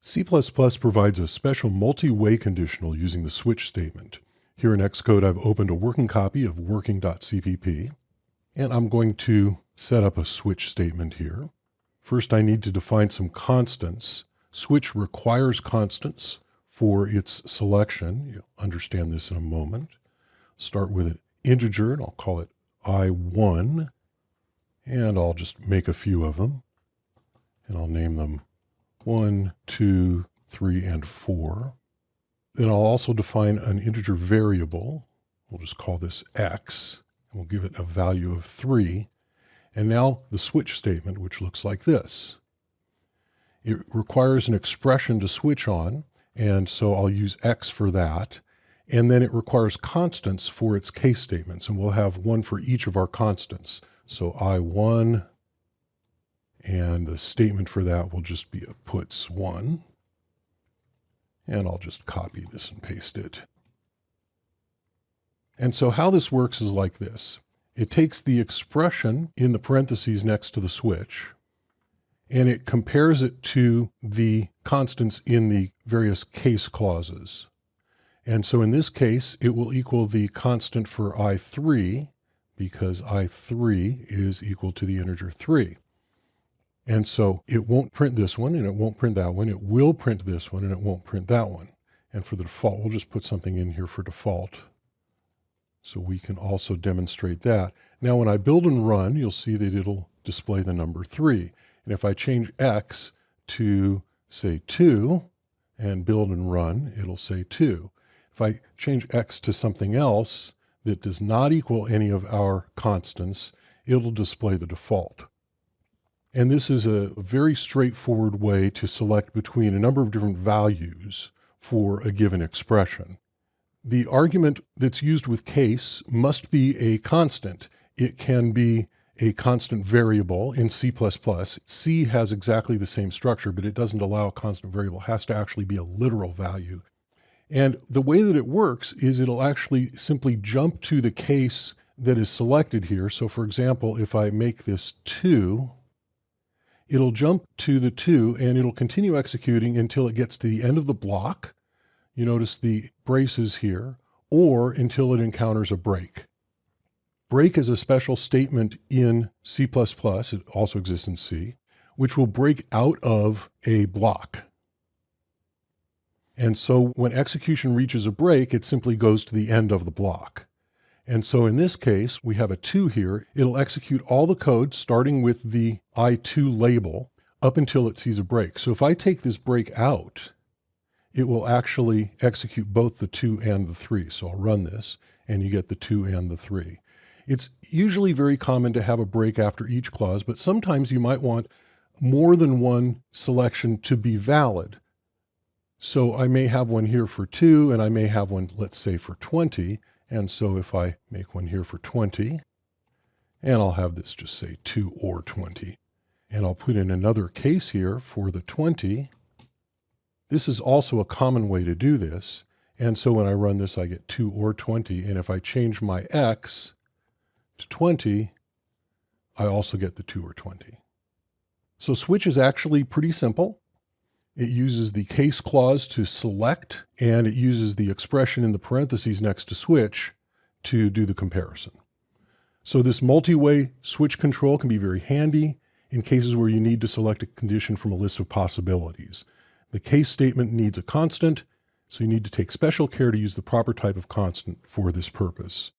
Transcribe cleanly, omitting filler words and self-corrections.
C++ provides a special multi-way conditional using the switch statement. Here in Xcode, I've opened a working copy of working.cpp, and I'm going to set up a switch statement here. First, I need to define some constants. Switch requires constants for its selection. You'll understand this in a moment. Start with an integer, and I'll call it I1, and I'll just make a few of them, and I'll name them 1, 2, 3, and 4. Then I'll also define an integer variable. We'll just call this x, and we'll give it a value of 3. And now the switch statement, which looks like this. It requires an expression to switch on, and so I'll use x for that. And then it requires constants for its case statements, and we'll have one for each of our constants. So I1, and the statement for that will just be a puts 1. And I'll just copy this and paste it. And so how this works is like this. It takes the expression in the parentheses next to the switch, and it compares it to the constants in the various case clauses. And so in this case, it will equal the constant for I3, because I3 is equal to the integer 3. And so it won't print this one, and it won't print that one. It will print this one, and it won't print that one. And for the default, we'll just put something in here for default, so we can also demonstrate that. Now, when I build and run, you'll see that it'll display the number 3. And if I change x to, say, 2, and build and run, it'll say 2. If I change x to something else that does not equal any of our constants, it'll display the default. And this is a very straightforward way to select between a number of different values for a given expression. The argument that's used with case must be a constant. It can be a constant variable in C++. C has exactly the same structure, but it doesn't allow a constant variable. It has to actually be a literal value. And the way that it works is it'll actually simply jump to the case that is selected here. So for example, if I make this 2, it'll jump to the 2 and it'll continue executing until it gets to the end of the block. You notice the braces here, or until it encounters a break. Break is a special statement in C++, it also exists in C, which will break out of a block. And so when execution reaches a break, it simply goes to the end of the block. And so in this case, we have a 2 here. It'll execute all the code starting with the I2 label up until it sees a break. So if I take this break out, it will actually execute both the 2 and the 3. So I'll run this, and you get the 2 and the 3. It's usually very common to have a break after each clause, but sometimes you might want more than one selection to be valid. So I may have one here for 2, and I may have one, let's say, for 20. And so if I make one here for 20, and I'll have this just say 2 or 20, and I'll put in another case here for the 20. This is also a common way to do this. And so when I run this, I get 2 or 20. And if I change my x to 20, I also get the 2 or 20. So switch is actually pretty simple. It uses the case clause to select, and it uses the expression in the parentheses next to switch to do the comparison. So this multi-way switch control can be very handy in cases where you need to select a condition from a list of possibilities. The case statement needs a constant, so you need to take special care to use the proper type of constant for this purpose.